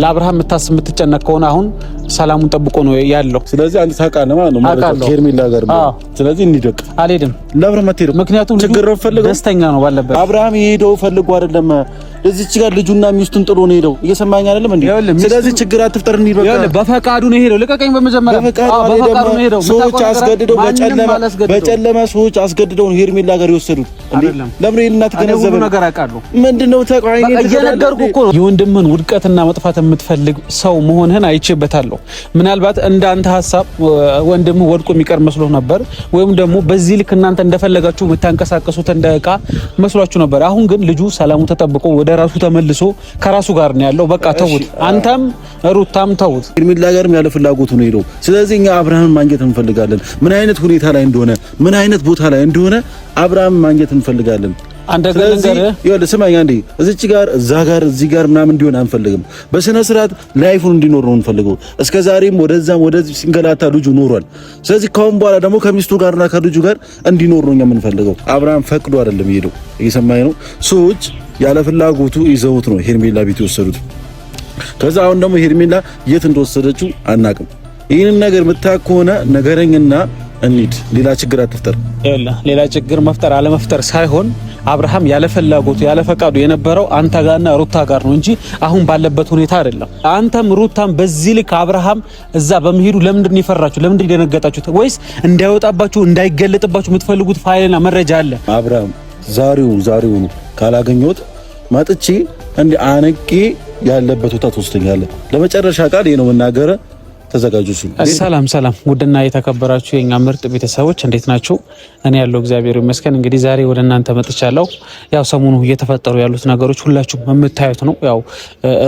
ለአብርሃም የምትጨነቅ ከሆነ አሁን ሰላሙን ጠብቆ ነው ያለው። ስለዚህ አንተ ታውቃለህ ማለት ነው ሄርሜላ ጋር ነው። ስለዚህ እንዲደቅ አልሄድም። ለአብርሃም አትሄድም። ምክንያቱም ችግር ነው ፈልገው ደስተኛ ነው ባለበት። አብርሃም ሄደው ፈልጎ አይደለም እዚች ጋር ልጁና ሚስቱን ጥሎ ነው ሄደው። እየሰማኝ አይደለም እንዴ? ስለዚህ ችግር አትፍጠር። እንዲበቃ በፈቃዱ ነው ሄደው። ልቀቀኝ። በመጀመሪያ በፈቃዱ ነው ሄደው። ሰዎች አስገድደው በጨለማ ሰዎች አስገድደው ሄርሜላ ጋር ይወሰዱት እንዴ? ለምን እናት ገነዘበ ነገር አውቃለሁ። ምንድነው ተቃዋሚ እየነገርኩ እኮ ነው። የወንድምህን ውድቀትና መጥፋት የምትፈልግ ሰው መሆንህን አይቼበታለሁ። ምናልባት እንዳንተ ሐሳብ ወንድምህ ወድቆ የሚቀር መስሎ ነበር፣ ወይም ደግሞ በዚህ ልክ እናንተ እንደፈለጋችሁ የምታንቀሳቀሱት እንደ ዕቃ መስሏችሁ ነበር። አሁን ግን ልጁ ሰላሙ ተጠብቆ ወደ ራሱ ተመልሶ ከራሱ ጋር ነው ያለው። በቃ ተውት፣ አንተም ሩታም ተውት። ሄርሜላ ጋርም ያለ ፍላጎቱ ነው ሄደው። ስለዚህ እኛ አብርሃምን ማግኘት እንፈልጋለን። ምን አይነት ሁኔታ ላይ እንደሆነ፣ ምን አይነት ቦታ ላይ እንደሆነ አብርሃምን ማግኘት እንፈልጋለን። ስለዚህ ይኸውልህ ስማኝ አንዴ፣ እዚች ጋር እዛ ጋር እዚህ ጋር ምናምን እንዲሆን አንፈልግም። በስነ ስርዓት ላይፉን እንዲኖር ነው እንፈልገው። እስከዛሬም ወደዛም ወደዚህ ሲንገላታ ልጁ ኖሯል። ስለዚህ ካሁን በኋላ ደግሞ ከሚስቱ ጋርና ከልጁ ጋር እንዲኖር ነው የምንፈልገው። አብርሃም ፈቅዶ አይደለም ሄደው። እየሰማኝ ነው። ሰዎች ያለ ፍላጎቱ ይዘውት ነው ሄርሜላ ቤት የወሰዱት። ከዛ አሁን ደግሞ ሄርሜላ የት እንደወሰደችው አናቅም። ይህንን ነገር የምታውቅ ከሆነ ነገረኝና እንሂድ። ሌላ ችግር አትፍጠር። ሌላ ችግር መፍጠር አለመፍጠር ሳይሆን አብርሃም ያለ ፍላጎቱ ያለ ፈቃዱ የነበረው አንተ ጋርና ሩታ ጋር ነው እንጂ አሁን ባለበት ሁኔታ አይደለም። አንተም ሩታም በዚህ ልክ አብርሃም እዛ በመሄዱ ለምንድን ነው የፈራችሁ? ለምንድን ነው የደነገጣችሁት? ወይስ እንዳይወጣባችሁ እንዳይገለጥባችሁ የምትፈልጉት ፋይልና መረጃ አለ? አብርሃም ዛሬው ካላገኘሁት ማጥቼ እንደ አንቄ ያለበት ቦታ ትወስደኛለህ። ለመጨረሻ ቃል ይሄ ነው መናገር። ተዘጋጁ። ሰላም ውድና የተከበራችሁ የኛ ምርጥ ቤተሰቦች እንዴት ናችሁ? እኔ ያለው እግዚአብሔር ይመስገን። እንግዲህ ዛሬ ወደ እናንተ መጥቻለሁ። ያው ሰሞኑ እየተፈጠሩ ያሉት ነገሮች ሁላችሁም የምታዩት ነው። ያው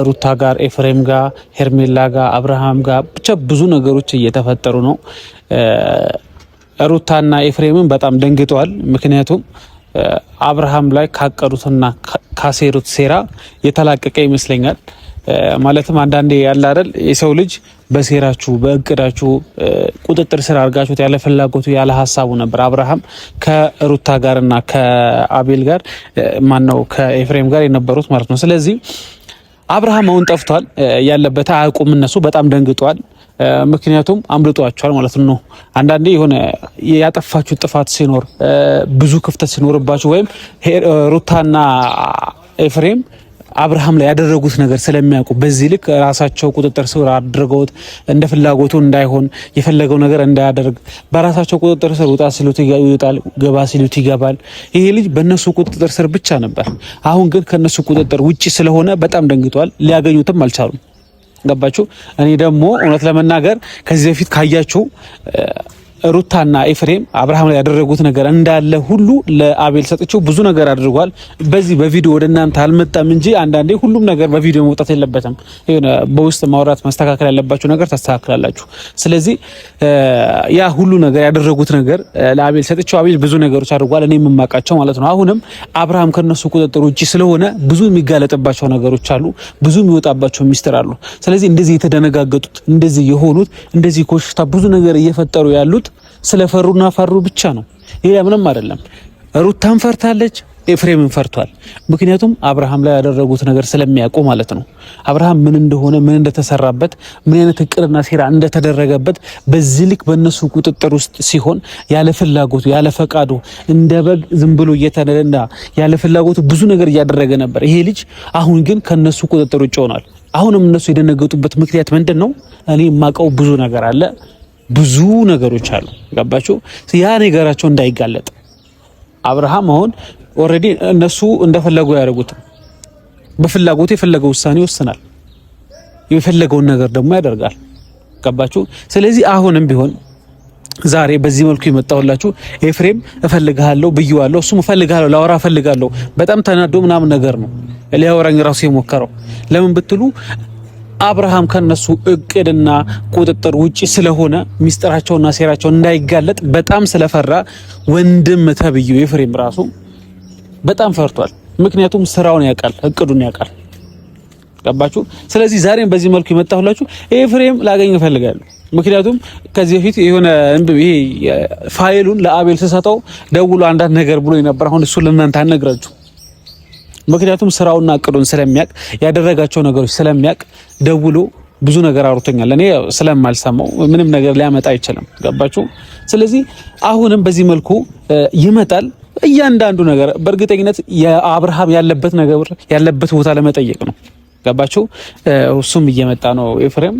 ሩታ ጋር፣ ኤፍሬም ጋር፣ ሄርሜላ ጋር፣ አብርሃም ጋር ብቻ ብዙ ነገሮች እየተፈጠሩ ነው። ሩታና ኤፍሬምን በጣም ደንግጠዋል። ምክንያቱም አብርሃም ላይ ካቀዱትና ካሴሩት ሴራ የተላቀቀ ይመስለኛል። ማለትም አንዳንዴ ያለ አይደል የሰው ልጅ በሴራችሁ በእቅዳችሁ ቁጥጥር ስር አድርጋችሁት ያለ ፍላጎቱ ያለ ሀሳቡ ነበር አብርሃም ከሩታ ጋርና ከአቤል ጋር ማነው ከኤፍሬም ጋር የነበሩት ማለት ነው። ስለዚህ አብርሃም አሁን ጠፍቷል። ያለበት አያውቁም። እነሱ በጣም ደንግጧል። ምክንያቱም አምልጧቸዋል ማለት ነው። አንዳንዴ የሆነ ያጠፋችሁ ጥፋት ሲኖር ብዙ ክፍተት ሲኖርባችሁ ወይም ሩታና ኤፍሬም አብርሃም ላይ ያደረጉት ነገር ስለሚያውቁ በዚህ ልክ ራሳቸው ቁጥጥር ስር አድርገውት እንደ ፍላጎቱ እንዳይሆን የፈለገው ነገር እንዳያደርግ በራሳቸው ቁጥጥር ስር ውጣ ሲሉት ይወጣል፣ ገባ ሲሉት ይገባል። ይሄ ልጅ በእነሱ ቁጥጥር ስር ብቻ ነበር። አሁን ግን ከነሱ ቁጥጥር ውጪ ስለሆነ በጣም ደንግጧል። ሊያገኙትም አልቻሉም። ገባችሁ? እኔ ደግሞ እውነት ለመናገር ከዚህ በፊት ካያችሁ ሩታና ኤፍሬም አብርሃም ላይ ያደረጉት ነገር እንዳለ ሁሉ ለአቤል ሰጥቼው ብዙ ነገር አድርጓል። በዚህ በቪዲዮ ወደ እናንተ አልመጣም እንጂ አንዳንዴ ሁሉም ነገር በቪዲዮ መውጣት የለበትም። የሆነ በውስጥ ማውራት ማስተካከል ያለባችሁ ነገር ታስተካክላላችሁ። ስለዚህ ያ ሁሉ ነገር ያደረጉት ነገር ለአቤል ሰጥቼው አቤል ብዙ ነገሮች አድርጓል፣ እኔ የምማቃቸው ማለት ነው። አሁንም አብርሃም ከነሱ ቁጥጥር ውጪ ስለሆነ ብዙ የሚጋለጥባቸው ነገሮች አሉ፣ ብዙ የሚወጣባቸው ሚስጥር አሉ። ስለዚህ እንደዚህ የተደነጋገጡት እንደዚህ የሆኑት እንደዚህ ኮሽታ ብዙ ነገር እየፈጠሩ ያሉት ስለፈሩና ፈሩ ብቻ ነው። ይሄ ምንም አይደለም። ሩታም ፈርታለች፣ ኤፍሬምን ፈርቷል። ምክንያቱም አብርሃም ላይ ያደረጉት ነገር ስለሚያውቁ ማለት ነው። አብርሃም ምን እንደሆነ ምን እንደተሰራበት ምን አይነት እቅድና ሴራ እንደተደረገበት በዚህ ልክ በእነሱ ቁጥጥር ውስጥ ሲሆን ያለ ፍላጎቱ ያለ ፈቃዱ እንደ በግ ዝም ብሎ እየተነዳ ያለ ፍላጎቱ ብዙ ነገር እያደረገ ነበር ይሄ ልጅ። አሁን ግን ከነሱ ቁጥጥር ውጭ ሆኗል። አሁንም እነሱ የደነገጡበት ምክንያት ምንድን ነው? እኔ የማውቀው ብዙ ነገር አለ፣ ብዙ ነገሮች አሉ። ገባችሁ? ያ ነገራቸው እንዳይጋለጥ አብርሃም አሁን ኦሬዲ እነሱ እንደፈለጉ ያደርጉት በፍላጎቱ የፈለገው ውሳኔ ይወስናል፣ የፈለገውን ነገር ደግሞ ያደርጋል። ገባችሁ? ስለዚህ አሁንም ቢሆን ዛሬ በዚህ መልኩ የመጣሁላችሁ ኤፍሬም እፈልግሃለሁ ብዬዋለሁ፣ እሱም እፈልግሃለሁ ላወራ እፈልጋለሁ በጣም ተናዶ ምናምን ነገር ነው ሊያወራኝ ራሱ የሞከረው። ለምን ብትሉ አብርሃም ከነሱ እቅድና ቁጥጥር ውጪ ስለሆነ ሚስጥራቸውና ሴራቸው እንዳይጋለጥ በጣም ስለፈራ ወንድም ተብዬው ኤፍሬም ራሱ በጣም ፈርቷል። ምክንያቱም ስራውን ያውቃል፣ እቅዱን ያውቃል። ገባችሁ? ስለዚህ ዛሬም በዚህ መልኩ የመጣሁላችሁ ኤፍሬም ላገኝ እፈልጋለሁ። ምክንያቱም ከዚህ በፊት የሆነ ይሄ ፋይሉን ለአቤል ስሰጠው ደውሎ አንዳንድ ነገር ብሎ ነበር። አሁን እሱ ለእናንተ አነግራችሁ ምክንያቱም ስራውና እቅዱን ስለሚያቅ ያደረጋቸው ነገሮች ስለሚያቅ ደውሎ ብዙ ነገር አውርቶኛል። እኔ ስለማልሰማው ምንም ነገር ሊያመጣ አይችልም። ገባችሁ? ስለዚህ አሁንም በዚህ መልኩ ይመጣል። እያንዳንዱ ነገር በእርግጠኝነት የአብርሃም ያለበት ቦታ ለመጠየቅ ነው። ገባችሁ? እሱም እየመጣ ነው ኤፍሬም።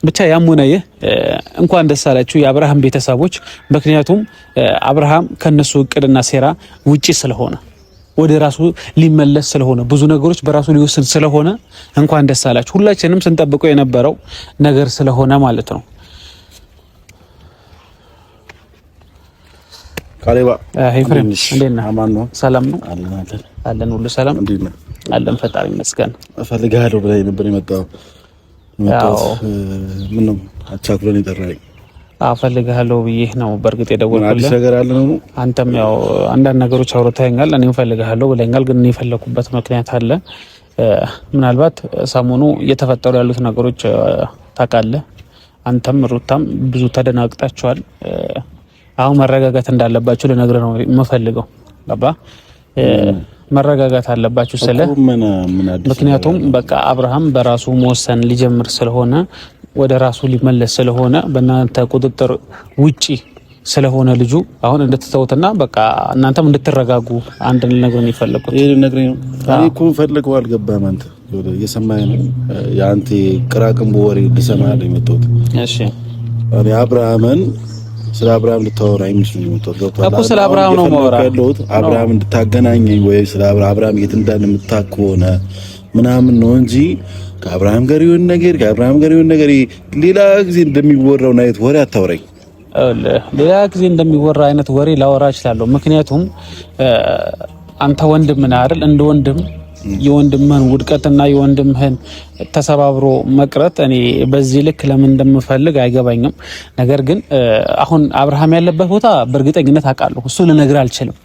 ብቻ ያም ሆነ ይህ እንኳን ደስ አላችሁ የአብርሃም ቤተሰቦች። ምክንያቱም አብርሃም ከነሱ እቅድና ሴራ ውጪ ስለሆነ ወደ ራሱ ሊመለስ ስለሆነ ብዙ ነገሮች በራሱ ሊወስን ስለሆነ እንኳን ደስ አላችሁ። ሁላችንም ስንጠብቀው የነበረው ነገር ስለሆነ ማለት ነው። ካሌባ ኤፍሬም እንዴት ነህ? አማን ነው? ሰላም ነው? አለን ሁሉ ሰላም እንዴት ነህ? አለን ፈጣሪ ይመስገን። እፈልግሃለሁ ብለህ ነበር የመጣው። ምን ነው አቻኩለን የጠራኸኝ? እፈልግሃለሁ ብዬሽ ነው በእርግጥ የደወልኩልህ። አዲስ ነገር አለ ነው? አንተም ያው አንዳንድ ነገሮች አውርተኸኛል፣ እኔም እፈልግሃለሁ ብለኛል። ግን እኔ የፈለኩበት ምክንያት አለ። ምናልባት ሰሞኑ እየተፈጠሩ ያሉት ነገሮች ታውቃለህ። አንተም ሩታም ብዙ ተደናግጣችኋል። አሁን መረጋጋት እንዳለባችሁ ልነግርህ ነው የምፈልገው። ገባ? መረጋጋት አለባችሁ ስለ ምክንያቱም በቃ አብርሃም በራሱ መወሰን ሊጀምር ስለሆነ ወደ ራሱ ሊመለስ ስለሆነ በእናንተ ቁጥጥር ውጪ ስለሆነ ልጁ አሁን እንድትተውትና በቃ እናንተም እንድትረጋጉ አንድ ነገር ነው የፈለኩት። ይሄ ነገር ነው እኔ እኮ ፈልገው አልገባም። አንተ እየሰማኸኝ ነው? የአንተ ቅራቅንቦ ወሬ ልሰማ ነው የመጣሁት። እሺ እኔ አብርሃምን ስለ አብርሃም ልታወራ አይመስልም የመጣሁት እኮ ስለ አብርሃም ነው የማወራው። አብርሃም እንድታገናኘኝ ወይ ስለ አብርሃም የት እንዳለ የምታውቅ ከሆነ ምናምን ነው እንጂ ከአብርሃም ጋር የሆነ ነገር ሌላ ጊዜ እንደሚወራው አይነት ወሬ አታወራኝ። ሌላ ጊዜ እንደሚወራ አይነት ወሬ ላወራ እችላለሁ። ምክንያቱም አንተ ወንድም ነህ አይደል? እንደ ወንድም የወንድምህን ውድቀትና የወንድምህን ተሰባብሮ መቅረት እኔ በዚህ ልክ ለምን እንደምፈልግ አይገባኝም። ነገር ግን አሁን አብርሃም ያለበት ቦታ በእርግጠኝነት አውቃለሁ። እሱ ልነግርህ አልችልም።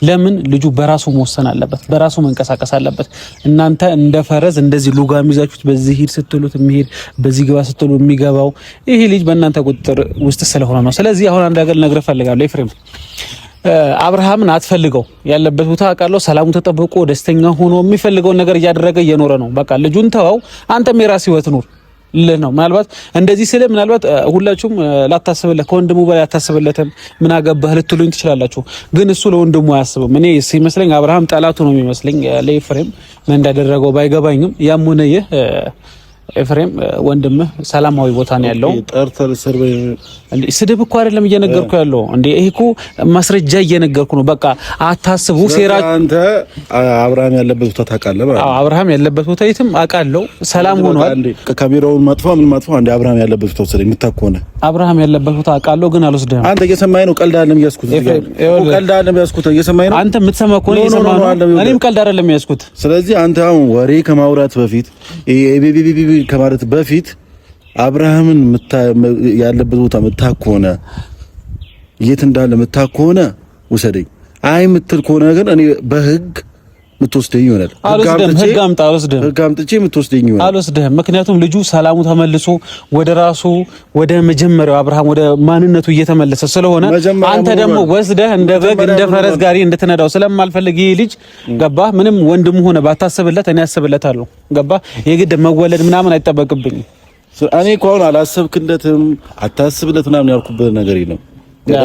ለምን ልጁ በራሱ መወሰን አለበት፣ በራሱ መንቀሳቀስ አለበት። እናንተ እንደ ፈረዝ እንደዚህ ሉጋም ይዛችሁት በዚህ ሂድ ስትሉት የሚሄድ በዚህ ግባ ስትሉ የሚገባው ይሄ ልጅ በእናንተ ቁጥጥር ውስጥ ስለሆነ ነው። ስለዚህ አሁን አንድ ነገር ልነግርህ እፈልጋለሁ ኤፍሬም። አብርሃምን አትፈልገው። ያለበት ቦታ አውቃለሁ። ሰላሙ ተጠብቆ ደስተኛ ሆኖ የሚፈልገውን ነገር እያደረገ እየኖረ ነው። በቃ ልጁን ተወው። አንተም የራስህ ህይወት ኑር ነው። ምናልባት እንደዚህ ስለ ምናልባት ሁላችሁም ላታስብለት ከወንድሙ በላይ አታስብለትም። ምን አገባህ ልትሉኝ ትችላላችሁ። ግን እሱ ለወንድሙ አያስብም። እኔ ሲመስለኝ አብርሃም ጠላቱ ነው የሚመስለኝ። ለኤፍሬም ምን እንዳደረገው ባይገባኝም ያም ሆነ ይህ ኤፍሬም ወንድምህ ሰላማዊ ቦታ ነው ያለው። ጠርተር ሰርበይ እንዴ ስድብ እኮ አይደለም እየነገርኩ ያለው። እንዴ ይሄ እኮ ማስረጃ እየነገርኩ ነው። በቃ አታስቡ። ሴራ አንተ አብርሃም ያለበት ቦታ ታውቃለህ ማለት ነው። አብርሃም ያለበት ቦታ የትም አውቃለሁ። ሰላም ሆኗል። እንዴ ካሜራውን ማጥፋ አንዴ አብርሃም ያለበት ቦታ ወሰደኝ። የምታውቀው አብርሃም ያለበት ቦታ አውቃለሁ፣ ግን አልወስድህም። አንተ እየሰማኸኝ ነው? ቀልድ አይደለም ያስኩት። ቀልድ አይደለም ያስኩት። እየሰማኸኝ ነው? አንተ የምትሰማ ከሆነ እየሰማህ ነው። እኔም ቀልድ አይደለም ያስኩት። ስለዚህ አንተ አሁን ወሬ ከማውራት በፊት ከማለት በፊት አብርሃምን ያለበት ቦታ የምታውቅ ከሆነ የት እንዳለ የምታውቅ ከሆነ ውሰደኝ። አይ የምትል ከሆነ ግን እኔ በህግ የምትወስደኝ ይሆናል። ህግ አምጥቼ የምትወስደኝ ይሆናል። አልወስድህም። ምክንያቱም ልጁ ሰላሙ ተመልሶ ወደ ራሱ ወደ መጀመሪያው አብርሃም ወደ ማንነቱ እየተመለሰ ስለሆነ አንተ ደግሞ ወስደህ እንደ በግ እንደ ፈረስ ጋሪ እንድትነዳው ስለማልፈልግ ይሄ ልጅ ገባህ? ምንም ወንድሙ ሆነ ባታስብለት እኔ አስብለታለሁ። ገባህ? የግድ መወለድ ምናምን አይጠበቅብኝም። እኔ እኮ አሁን አላሰብክለትም አታስብለት ምናምን ያልኩበት ነገር የለም።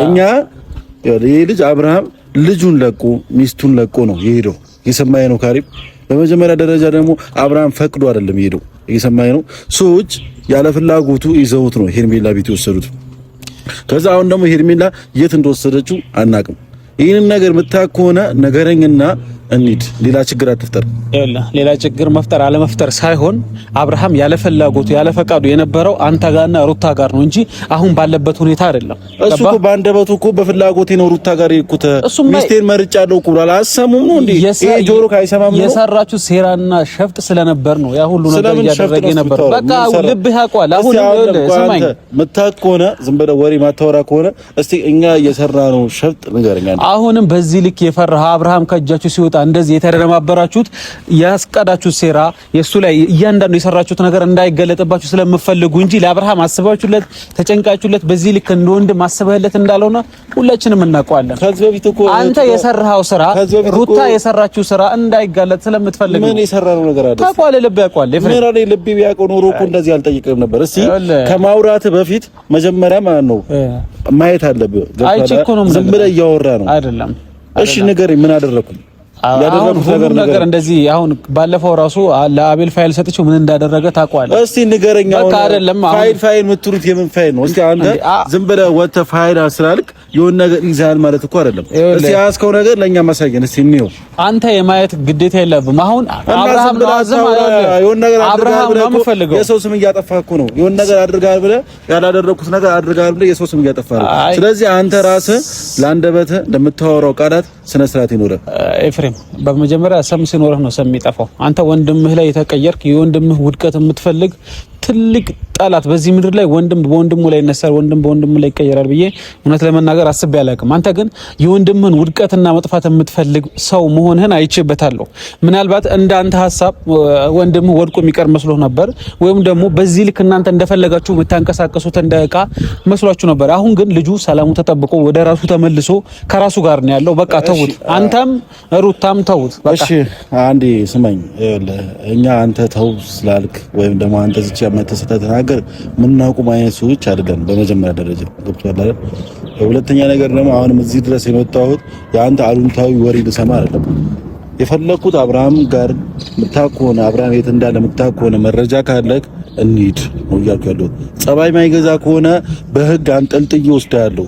እኛ ይሄ ልጅ አብርሃም ልጁን ለቆ ሚስቱን ለቆ ነው የሄደው። እየሰማኸኝ ነው ካሪም? በመጀመሪያ ደረጃ ደግሞ አብርሃም ፈቅዶ አይደለም የሄደው። እየሰማኸኝ ነው? ሰዎች ያለ ፍላጎቱ ይዘውት ነው ሄርሜላ ቤት የወሰዱት። ከዛ አሁን ደግሞ ሄርሜላ የት እንደወሰደችው አናቅም። ይህንን ነገር የምታውቅ ከሆነ ነገረኝና እንሂድ። ሌላ ችግር አትፍጠር። ሌላ ችግር መፍጠር አለመፍጠር ሳይሆን አብርሃም ያለ ፍላጎቱ ያለ ፈቃዱ የነበረው አንተ ጋርና ሩታ ጋር ነው እንጂ አሁን ባለበት ሁኔታ አይደለም። እሱ እኮ ባንደበቱ እኮ በፍላጎቴ ነው ሩታ ጋር የሄድኩት ሚስቴን መርጫለሁ እኮ ብሏል። አሰሙም ነው እንዴ? ይሄ ጆሮ ካይሰማም ነው የሰራችሁ ሴራና ሸፍጥ ስለነበር ነው ያ ሁሉ ነገር ያደረገ ነበር። በቃ ልብህ ያውቃል። አሁን ሰማኝ መታክ ከሆነ ዝም ብለህ ወሬ ማታወራ ከሆነ እስቲ እኛ እየሰራ ነው ሸፍጥ ንገረኛ። አሁንም በዚህ ልክ የፈራህ አብርሃም ከእጃችሁ ሲወጣ እንደዚህ የተደረማበራችሁት ያስቀዳችሁት ሴራ የሱ ላይ እያንዳንዱ የሰራችሁት ነገር እንዳይገለጥባችሁ ስለምፈልጉ እንጂ ለአብርሃም አስባችሁለት ተጨንቃችሁለት በዚህ ልክ እንደወንድም አስበህለት እንዳልሆነ ሁላችንም እናውቀዋለን። አንተ የሰራኸው ስራ ሩታ የሰራችው ስራ እንዳይጋለጥ ስለምትፈልግ ምን የሰራው ነገር አለ? ታቋለ ልብ ያቋል ምራኔ ልብ ቢያቆ ኖሮ እኮ እንደዚህ አልጠይቅም ነበር። እስቲ ከማውራት በፊት መጀመሪያ ማለት ነው ማየት አለብህ። ዝም ብለህ እያወራ ነው አይደለም። እሺ ንገረኝ፣ ምን አደረኩኝ? ያደረኩት ነገር እንደዚህ አሁን ባለፈው ራሱ ለአቤል ፋይል ሰጥቼው ምን እንዳደረገ ታውቀዋለህ? እስቲ ንገረኝ። በቃ አይደለም ፋይል የምትሉት የምን ፋይል ነው? እስቲ አንተ ዝም ብለህ ወጥተህ ፋይል ስላልክ የሆነ ነገር ይዛል ማለት እኮ አይደለም። እስቲ ያስከው ነገር ለኛ ማሳየን እስቲ እንየው። አንተ የማየት ግዴታ የለብም። አሁን አብርሃም ለአዘም የሆነ ነገር አብርሃም ነው የምፈልገው። የሰው ስም እያጠፋህ እኮ ነው። የሆነ ነገር አድርጋል ብለህ ያላደረኩት ነገር አድርጋል ብለህ የሰው ስም እያጠፋህ ነው። ስለዚህ አንተ ራስህ ለአንደበትህ እንደምታወራው ቃላት ስነ ስርዓት ይኖርህ ኤፍሬም። በመጀመሪያ ሰም ሲኖርህ ነው ሰም የሚጠፋው። አንተ ወንድምህ ላይ የተቀየርክ የወንድምህ ውድቀት የምትፈልግ ትልቅ ጠላት በዚህ ምድር ላይ ወንድም በወንድሙ ላይ ይነሳል፣ ወንድም በወንድሙ ላይ ይቀየራል ብዬ እውነት ለመናገር አስቤ አላውቅም። አንተ ግን የወንድምህን ውድቀትና መጥፋት የምትፈልግ ሰው መሆንህን አይቼበታለሁ። ምናልባት እንዳንተ ሐሳብ ወንድምህ ወድቆ የሚቀር መስሎ ነበር፣ ወይም ደግሞ በዚህ ልክ እናንተ እንደፈለጋችሁ የምታንቀሳቀሱት እንደ ዕቃ መስሏችሁ ነበር። አሁን ግን ልጁ ሰላሙ ተጠብቆ ወደ ራሱ ተመልሶ ከራሱ ጋር ነው ያለው። በቃ ተውት፣ አንተም ሩታም ተውት። በቃ እሺ አንዴ ስማኝ፣ እኛ አንተ ተው ስላልክ ወይም ደግሞ አንተ እዚህ ተናገር ምናውቁም አይነት ሰዎች አይደለም። በመጀመሪያ ደረጃ ገብቶሃል አይደል? በሁለተኛ ነገር ደግሞ አሁንም እዚህ ድረስ የመጣሁት የአንተ አሉንታዊ ወሬ ልሰማ አይደለም የፈለኩት። አብርሃም ጋር ምታቆነ አብርሃም የት እንዳለ ምታቆነ መረጃ ካለክ እንሂድ ነው እያልኩ ያለሁት። ጸባይ ማይገዛ ከሆነ በህግ አንጠልጥዬ ወስዳለሁ።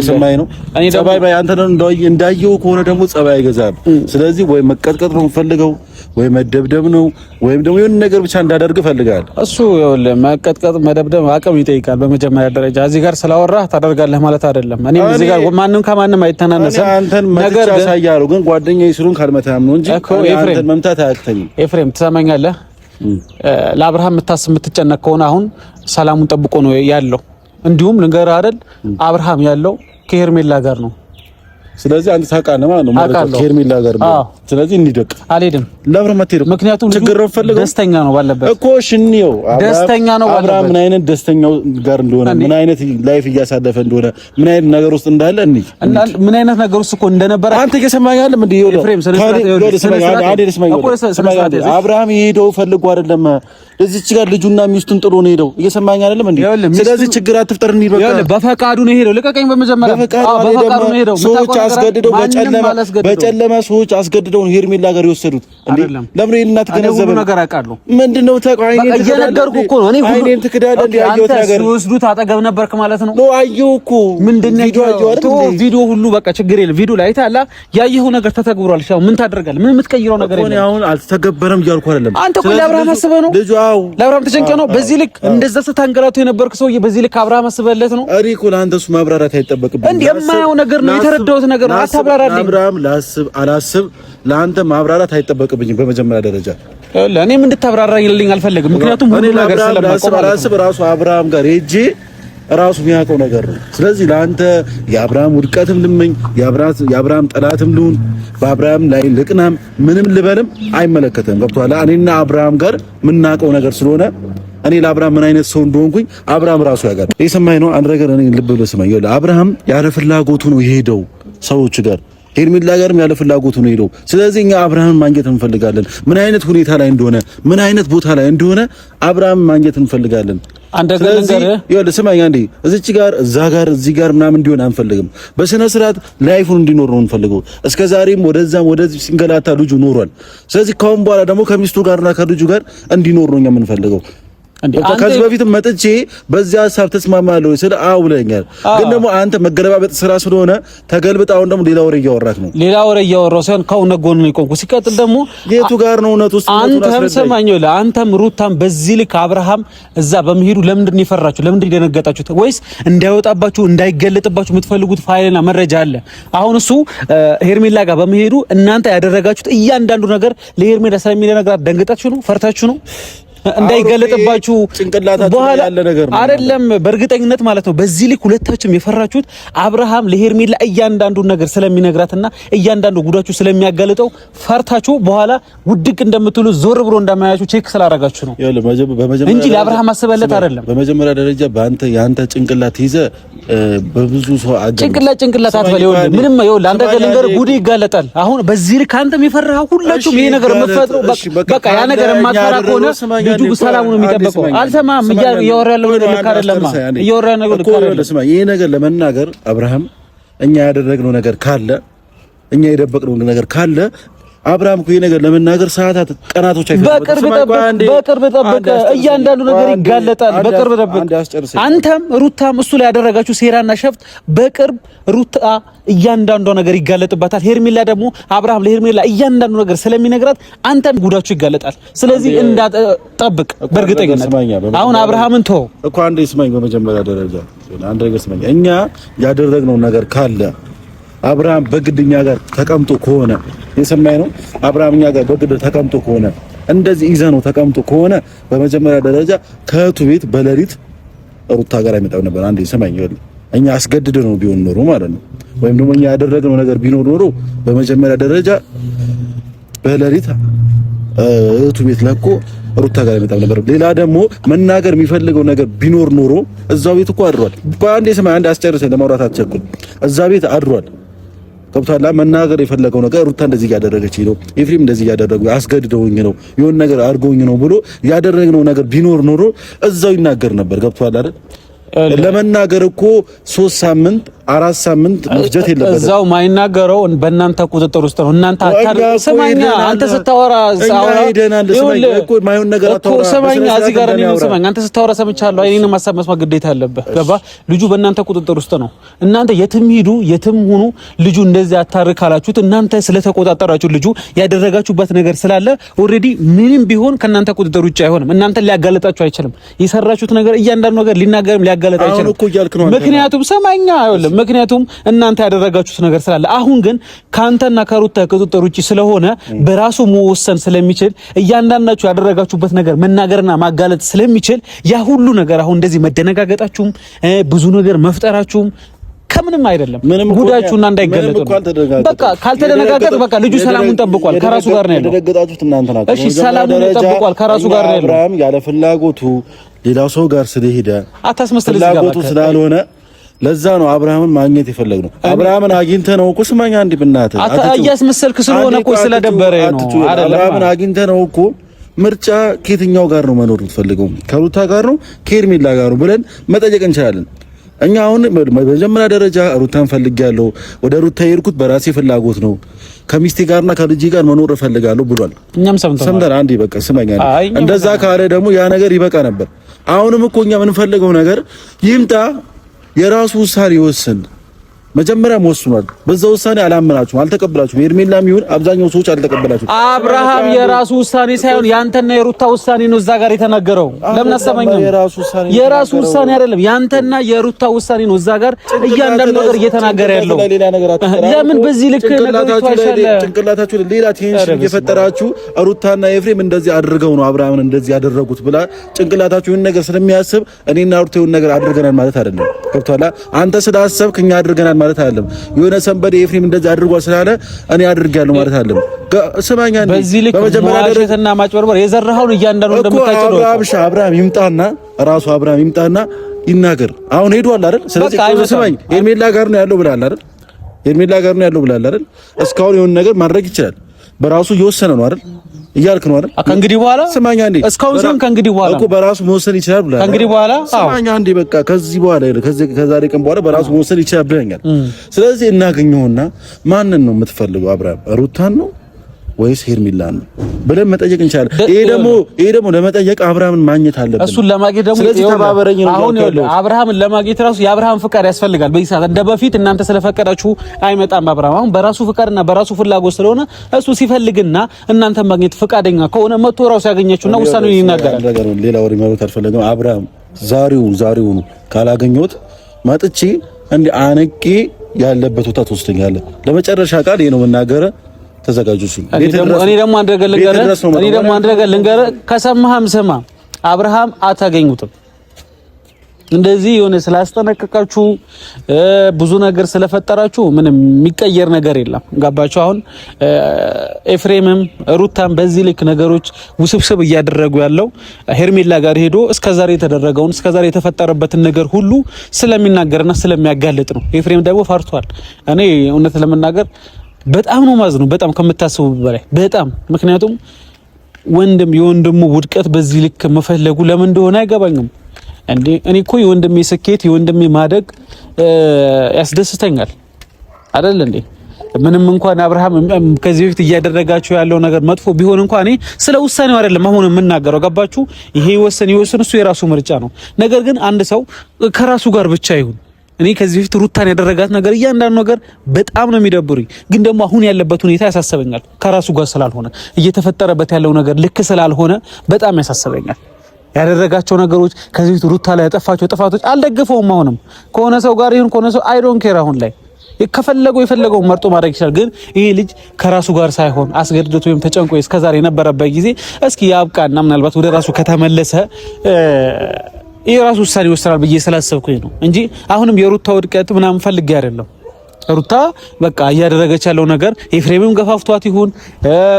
ሰማይ ነው ጸባይ ባይ አንተ ነው እንዳየው ከሆነ ደግሞ ጸባይ አይገዛም። ስለዚህ ወይ መቀጥቀጥ ነው የምፈልገው ወይ መደብደብ ነው ወይም ደግሞ የሆነ ነገር ብቻ እንዳደርግ ፈልጋለሁ። እሱ ይኸውልህ መቀጥቀጥ መደብደብ አቅም ይጠይቃል። በመጀመሪያ ደረጃ እዚህ ጋር ስላወራህ ታደርጋለህ ማለት አይደለም። እኔ እዚህ ጋር ማንንም ከማንም አይተናነስም። አንተን ነገር ያሳያለሁ ግን ጓደኛዬ ስለሆንክ ካልመታም ነው እንጂ አንተን መምታት አያቅተኝም። ኤፍሬም ትሰማኛለህ? ለአብርሃም የምትጨነቅ ከሆነ አሁን ሰላሙን ጠብቆ ነው ያለው። እንዲሁም ልንገርህ አይደል አብርሃም ያለው ከሄርሜላ ጋር ነው። ስለዚህ አንተ ታውቃለህ ማለት ነው ማለት ከሄርሜላ ጋር ነው። ስለዚህ እንዲደቅ አልሄድም። ለምን አትሄድም? ምክንያቱም ችግር ነው ፈልገው ደስተኛ ነው ባለበት እኮ ሽኒው ደስተኛ ነው ባለበት አብርሃም ምን አይነት ደስተኛው ጋር እንደሆነ ምን አይነት ላይፍ እያሳለፈ እንደሆነ ምን አይነት ነገር ውስጥ እንዳለ እና ምን አይነት ነገር ውስጥ እኮ እንደነበረ አንተ እየሰማኸኝ አይደል? እንዴ ይኸውልህ ኤፍሬም አብርሃም የሄደው ፈልጎ አይደለም እዚች ጋር ልጁና ሚስቱን ጥሎ ነው ሄደው። እየሰማኸኝ አይደለም እንዴ? ስለዚህ ችግር አትፍጠር። እንሂድ በቃ በፈቃዱ ነው ሄደው። ልቀቀኝ። በመጀመሪያ በፈቃዱ ነው ሄደው። ሰዎች አስገድደው በጨለማ ሰዎች አስገድደው ሄርሜላ ጋር የወሰዱት እንዴ? ለምን እናት ገነዘበ ነገር አውቃለሁ። ምንድነው ተቃዋይ ነው እየነገርኩህ እኮ ነው። እኔ አይኔን ትክዳለህ እንዴ? አየሁት ነገር ሲወስዱት አጠገብ ነበርክ ማለት ነው። ነው አየሁ እኮ ምንድነው ቪዲዮ ሁሉ በቃ ችግር የለም። ቪዲዮ ላይ አይተሃል። ያየኸው ነገር ተተግብሯል። ሻው ምን ታደርጋለህ? ምን የምትቀይረው ነገር የለም። አሁን አልተገበረም እያልኩ አይደለም። አንተ እኮ ለአብርሃም አስበህ ነው ልጁ። አዎ ለአብርሃም ተጨንቀህ ነው። በዚህ ልክ እንደዛ ስታንገላቱ የነበርክ ሰውዬ በዚህ ልክ አብርሃም አስበህለት ነው። እኔ እኮ ለአንተ እሱ ማብራራት አይጠበቅብኝም። እንዴ የማየው ነገር ነው የተረዳሁት ነገር ነው። አታብራራልኝ። አብርሃም ላስብ አላስብ ለአንተ ማብራራት አይጠበቅብኝም። በመጀመሪያ ደረጃ ለእኔም እንድታብራራልኝ አልፈለግም። ምክንያቱም ሁሉ ነገር ስለማቆም ራሱ አብርሃም ጋር ሄጄ ራሱ የሚያውቀው ነገር ነው። ስለዚህ ለአንተ የአብርሃም ውድቀትም ልመኝ የአብርሃም ጠላትም ልሁን በአብርሃም ላይ ልቅናም ምንም ልበልም አይመለከተም። ገብቶሃል? እኔና አብርሃም ጋር የምናውቀው ነገር ስለሆነ እኔ ለአብርሃም ምን አይነት ሰው እንደሆንኩኝ አብርሃም ራሱ ያውቃል። ይሰማኝ ነው አንድ ነገር እኔ ልብ ብለህ ስማኝ። አብርሃም ያለ ፍላጎቱ ነው የሄደው ሰዎች ጋር ሄርሜላ ጋርም ያለ ፍላጎቱ ነው ሄደው። ስለዚህ እኛ አብርሃምን ማግኘት እንፈልጋለን። ምን አይነት ሁኔታ ላይ እንደሆነ ምን አይነት ቦታ ላይ እንደሆነ አብርሃምን ማግኘት እንፈልጋለን። ስለዚህ ይኸውልህ ስማኝ አንዴ እዚች ጋር እዛ ጋር እዚህ ጋር ምናምን እንዲሆን አንፈልግም። በስነ ስርዓት ላይፉን እንዲኖር ነው እንፈልገው። እስከዛሬም ወደዛም ወደዚህ ሲንገላታ ልጁ ኖሯል። ስለዚህ ካሁን በኋላ ደግሞ ከሚስቱ ጋርና ከልጁ ጋር እንዲኖር ነው የምንፈልገው። ከዚህ በፊትም መጥቼ በዚያ ሀሳብ ተስማማለሁ ስለ አው ብለኛል። ግን ደግሞ አንተ መገለባበጥ ስራ ስለሆነ ተገልብጥ አሁን ደግሞ ሌላ ወሬ እያወራክ ነው። ሌላ ወሬ እያወራው ሳይሆን ከእውነት ጎን ነው የቆምኩት። ሲቀጥል ደግሞ የቱ ጋር ነው እውነት ውስጥ አንተም ሰማኝ ይኸውልህ አንተም ሩታም በዚህ ልክ አብርሃም እዛ በመሄዱ ለምንድን ነው የፈራችሁ? ለምንድን ነው የደነገጣችሁት? ወይስ እንዳይወጣባችሁ እንዳይገለጥባችሁ የምትፈልጉት ፋይልና መረጃ አለ? አሁን እሱ ሄርሜላ ጋር በመሄዱ እናንተ ያደረጋችሁት እያንዳንዱ ነገር ለሄርሜላ ስለሚነግራት ደንግጣችሁ ነው? ፈርታችሁ ነው? እንዳይገለጥባችሁ ጭንቅላታችሁ ያለ ነገር ነው አይደለም። በእርግጠኝነት ማለት ነው በዚህ ልክ ሁለታችሁም የፈራችሁት አብርሃም ለሄርሜላ እያንዳንዱን ነገር ስለሚነግራትና እያንዳንዱ ጉዳችሁ ስለሚያጋልጠው ፈርታችሁ በኋላ ውድቅ እንደምትሉ ዞር ብሎ እንደማያችሁ ቼክ ስላደረጋችሁ ነው እንጂ ለአብርሃም አስበለት አይደለም። በመጀመሪያ ደረጃ ያንተ ጭንቅላት ይዘ በብዙ ሰው ጭንቅላት አትበል። ይኸውልህ ምንም ይኸውልህ አንተ ነገር ጉድ ይጋለጣል። አሁን በዚህ ልክ አንተም የፈራኸው ሁላችሁም ይሄ ነገር መፈጥሮ በቃ ያ ነገር የማትፈራ ከሆነ ልጁ ሰላሙን የሚጠብቀው አልሰማም። እያወራ ያለው ነገር ልክ አይደለም። እያወራ ያለው ነገር ልክ አይደለም። ይሄ ነገር ለመናገር አብርሃም እኛ ያደረግነው ነገር ካለ እኛ የደበቅነው ነገር ካለ አብርሃም እኮ ይሄ ነገር ለመናገር ሰዓታት ቀናቶች አይፈጅም። በቅርብ ጠብቅ፣ እያንዳንዱ ነገር ይጋለጣል። በቅርብ ጠብቅ። አንተም ሩታም እሱ ላይ ያደረጋችሁ ሴራና ሸፍት በቅርብ ሩታ እያንዳንዱ ነገር ይጋለጥባታል። ሄርሜላ ደግሞ አብርሃም ለሄርሜላ እያንዳንዱ ነገር ስለሚነግራት አንተም ጉዳችሁ ይጋለጣል። ስለዚህ እንዳጠብቅ በእርግጠኝነት አሁን አብርሃምን ተው እኮ አንዴ ስማኝ። በመጀመሪያ ደረጃ አንድ ነገር ስማኝ። እኛ ያደረግነው ነገር ካለ አብርሃም በግድኛ ጋር ተቀምጦ ከሆነ የሰማይ ነው። አብርሃም እኛ ጋር በግድ ተቀምጦ ከሆነ እንደዚህ ይዘነው ተቀምጦ ከሆነ በመጀመሪያ ደረጃ ከእህቱ ቤት በሌሊት ሩታ ጋር አይመጣም ነበር። አንዴ ሰማኝ። ይኸውልህ እኛ አስገድደ ነው ቢሆን ኖሮ ማለት ነው ወይም ደግሞ እኛ ያደረግነው ነገር ቢኖር ኖሮ በመጀመሪያ ደረጃ በሌሊት እህቱ ቤት ለቆ ሩታ ጋር አይመጣም ነበር። ሌላ ደግሞ መናገር የሚፈልገው ነገር ቢኖር ኖሮ እዛው ቤት እኮ አድሯል። አንዴ ሰማኝ። አንዴ አስጨርሰኝ፣ ለማውራት አትቸኩል። እዛ ቤት አድሯል። ከብታላ መናገር የፈለገው ነገር ሩታ እንደዚህ ያደረገች ነው፣ ኤፍሬም እንደዚህ ያደረጉ አስገድደውኝ ነው፣ የሆነ ነገር አድርገውኝ ነው ብሎ ያደረግነው ነገር ቢኖር ኖሮ እዛው ይናገር ነበር። ገብቷል አይደል? ለመናገር እኮ 3 ሳምንት 4 ሳምንት መፍጀት የለበትም። እዛው ማይናገረው በእናንተ ቁጥጥር ውስጥ ነው። እናንተ ሰማኛ አንተ ስታወራ እኮ ማይሆን ነገር አታወራ። ሰማኛ እዚህ ጋር እኔ ነው ሰማኛ አንተ ስታወራ ሰምቻለሁ። እኔን ማሳብ መስማት ግዴታ አለበት። ገባ? ልጁ በእናንተ ቁጥጥር ውስጥ ነው። እናንተ የትም ሂዱ የትም ሁኑ ልጁ እንደዚህ አታርክ አላችሁት። እናንተ ስለተቆጣጠራችሁ ልጁ ያደረጋችሁበት ነገር ስላለ ኦሬዲ ምንም ቢሆን ከእናንተ ቁጥጥር ውጭ አይሆንም። እናንተ ሊያጋለጣችሁ አይችልም። የሰራችሁት ነገር እያንዳንዱ ነገር ሊናገርም ሊያጋለጥ አይችልም። ምክንያቱም ሰማኛ አይደለም ምክንያቱም እናንተ ያደረጋችሁት ነገር ስላለ አሁን ግን ካንተና ከሩታ ቁጥጥር ውጪ ስለሆነ በራሱ መወሰን ስለሚችል እያንዳንዳችሁ ያደረጋችሁበት ነገር መናገርና ማጋለጥ ስለሚችል ያ ሁሉ ነገር አሁን እንደዚህ መደነጋገጣችሁም ብዙ ነገር መፍጠራችሁም ከምንም አይደለም። ጉዳችሁና እንዳይገለጡ በቃ ካልተደነጋገጥ በቃ ልጁ ሰላሙን ጠብቋል። ከራሱ ጋር ነው ያለው። ተደነጋገጣችሁት እናንተ ናችሁ። እሺ ሰላሙን ጠብቋል። ከራሱ ጋር ነው ያለው። አብርሃም ያለ ፍላጎቱ ሌላው ሰው ጋር ስለሄደ አታስመስል ፍላጎቱ ስላልሆነ ለዛ ነው አብርሃምን ማግኘት የፈለግነው። አብርሃምን አግኝተህ ነው እኮ ስማኛ እንዴ ብናትህ እያስመሰልክ ስለሆነ እኮ ስለደበረ ነው አይደለም። አብርሃምን አግኝተህ ነው እኮ ምርጫ ከየትኛው ጋር ነው መኖር የምትፈልገው? ከሩታ ጋር ነው ከሄርሜላ ጋር ነው ብለን መጠየቅ እንችላለን። እኛ አሁን በመጀመሪያ ደረጃ ሩታን ፈልጌያለሁ፣ ወደ ሩታ የሄድኩት በራሴ ፍላጎት ነው፣ ከሚስቴ ጋርና ከልጄ ጋር መኖር እፈልጋለሁ ብሏል። እኛም ሰምተናል። አንዴ በቃ ስማኛ እንደዛ ካለ ደግሞ ያ ነገር ይበቃ ነበር። አሁንም እኮ እኛ የምንፈልገው ነገር ይምጣ፣ የራሱ ውሳኔ ይወስን። መጀመሪያ ወስኗል። በዛ ውሳኔ አላመናችሁም፣ አልተቀበላችሁም። ሄርሜላም ይሁን አብዛኛው ሰዎች አልተቀበላችሁም። አብርሃም የራሱ ውሳኔ ሳይሆን ያንተና የሩታ ውሳኔ ነው እዛ ጋር የተናገረው። ለምን አሰማኝም? የራሱ ውሳኔ አይደለም፣ ያንተና የሩታ ውሳኔ ነው እዛ ጋር እያንዳንዱ ነገር እየተናገረ ያለው። ለምን በዚህ ልክ ነገሮች ጭንቅላታችሁ ሌላ ቴንሽን እየፈጠራችሁ ሩታና ኤፍሬም እንደዚህ አድርገው ነው አብርሃምን እንደዚህ ያደረጉት ብላ ጭንቅላታችሁ ይሄን ነገር ስለሚያስብ እኔና ሩታ ይሄን ነገር አድርገናል ማለት አይደለም። ገብቶሃል? አንተ ስላሰብክ እኛ አድርገናል ማለት አይደለም። የሆነ ሰንበዴ ኤፍሬም እንደዚህ አድርጓል ስላለ እኔ አድርጋለሁ ማለት አይደለም። ስማኛ እንዴ በመጀመሪያ ደረጃና ማጭበርበር የዘራኸውን እያንዳንዱ እንደምታጭደው አብርሃም ይምጣና ራሱ አብርሃም ይምጣና ይናገር። አሁን ሄዷል አይደል? ስለዚህ ስማኝ ሄርሜላ ጋር ነው ያለው ብላል አይደል? ሄርሜላ ጋር ነው ያለው ብላል አይደል? እስካሁን የሆነ ነገር ማድረግ ይችላል። በራሱ እየወሰነ ነው አይደል እያልክ ነው አይደል? ከእንግዲህ በኋላ ስማኛ እንዴ እስካሁን ሲሆን ከእንግዲህ በኋላ እኮ በራሱ መወሰን ይችላል ብለህ ከእንግዲህ በኋላ ስማኛ እንዴ በቃ ከዚህ በኋላ ከዛሬ ቀን በኋላ በራሱ መወሰን ይችላል ብለኛል። ስለዚህ እናገኘውና ማንን ነው የምትፈልገው? አብርሃም ሩታን ነው ወይስ ሄርሜላን ነው ብለን መጠየቅ እንችላለን። ይሄ ደግሞ ለመጠየቅ አብርሃምን ማግኘት አለብን። እሱን ለማግኘት ደግሞ ስለዚህ ተባበረኝ ነው። አሁን አብርሃምን ለማግኘት ራሱ የአብርሃም ፍቃድ ያስፈልጋል። በዚህ ሰዓት እንደ በፊት እናንተ ስለፈቀዳችሁ አይመጣም። አብርሃም አሁን በራሱ ፍቃድና በራሱ ፍላጎት ስለሆነ እሱ ሲፈልግና እናንተ ማግኘት ፍቃደኛ ከሆነ መጥቶ ራሱ ያገኛችሁና ውሳኔውን ይናገራል። ሌላ ወሬ ማለት አልፈለግም። አብርሃም ዛሬው ካላገኘሁት መጥቼ እንደ አንቄ ያለበት ቦታ ትወስደኛለህ። ለመጨረሻ ቃል ይሄ ነው መናገር ተዘጋጁ። እኔ ደግሞ አንድ ነገር ልንገርህ ከሰማህም ስማ አብርሃም አታገኙትም። እንደዚህ የሆነ ስላስጠነቀቃችሁ ብዙ ነገር ስለፈጠራችሁ ምንም የሚቀየር ነገር የለም። ገባችሁ? አሁን ኤፍሬምም ሩታም በዚህ ልክ ነገሮች ውስብስብ እያደረጉ ያለው ሄርሜላ ጋር ሄዶ እስከዛሬ የተደረገውን እስከዛሬ የተፈጠረበትን ነገር ሁሉ ስለሚናገርና ስለሚያጋልጥ ነው። ኤፍሬም ደግሞ ፈርቷል። እኔ እውነት ለመናገር በጣም ነው ማዝነው፣ በጣም ከምታስቡ በላይ በጣም። ምክንያቱም ወንድም የወንድሙ ውድቀት በዚህ ልክ መፈለጉ ለምን እንደሆነ አይገባኝም። እንዴ እኔ እኮ የወንድሜ ስኬት የወንድሜ ማደግ ያስደስተኛል አይደል እንዴ? ምንም እንኳን አብርሃም ከዚህ በፊት እያደረጋቸው ያለው ነገር መጥፎ ቢሆን እንኳን እኔ ስለ ውሳኔው አይደለም አሁን የምናገረው። ገባችሁ? ይሄ ይወሰን እሱ የራሱ ምርጫ ነው። ነገር ግን አንድ ሰው ከራሱ ጋር ብቻ ይሁን። እኔ ከዚህ በፊት ሩታን ያደረጋት ነገር እያንዳንዱ ነገር በጣም ነው የሚደብሩኝ። ግን ደግሞ አሁን ያለበት ሁኔታ ያሳሰበኛል። ከራሱ ጋር ስላልሆነ እየተፈጠረበት ያለው ነገር ልክ ስላልሆነ በጣም ያሳሰበኛል። ያደረጋቸው ነገሮች ከዚህ በፊት ሩታ ላይ ያጠፋቸው ጥፋቶች አልደግፈውም። አሁንም ከሆነ ሰው ጋር ይሁን ከሆነ ሰው አይ ዶንት ኬር። አሁን ላይ የፈለገው መርጦ ማድረግ ይችላል። ግን ይሄ ልጅ ከራሱ ጋር ሳይሆን አስገድዶት ወይም ተጨንቆ እስከዛሬ የነበረበት ጊዜ እስኪ ያብቃና ምናልባት ወደ ራሱ ከተመለሰ የራሱ ውሳኔ ይወስናል ብዬ ስላሰብኩኝ ነው እንጂ አሁንም የሩታ ውድቀት ምናምን ፈልጌ አይደለም። ሩታ በቃ እያደረገች ያለው ነገር ኤፍሬምም ገፋፍቷት ይሁን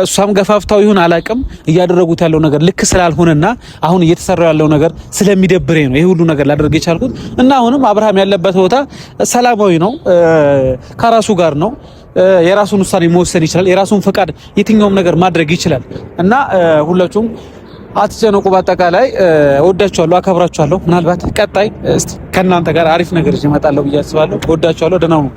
እሷም ገፋፍታው ይሁን አላቅም፣ እያደረጉት ያለው ነገር ልክ ስላልሆነና አሁን እየተሰራው ያለው ነገር ስለሚደብረኝ ነው ይሄ ሁሉ ነገር ላደርግ የቻልኩት። እና አሁንም አብርሃም ያለበት ቦታ ሰላማዊ ነው፣ ከራሱ ጋር ነው። የራሱን ውሳኔ መወሰን ይችላል። የራሱን ፈቃድ የትኛውም ነገር ማድረግ ይችላል። እና ሁላችሁም አትጨነቁ። በአጠቃላይ ወዳችኋለሁ፣ አከብራችኋለሁ። ምናልባት ቀጣይ እስቲ ከእናንተ ጋር አሪፍ ነገር ይዤ እመጣለሁ ብዬ አስባለሁ። ወዳችኋለሁ። ደህና ሁኑ።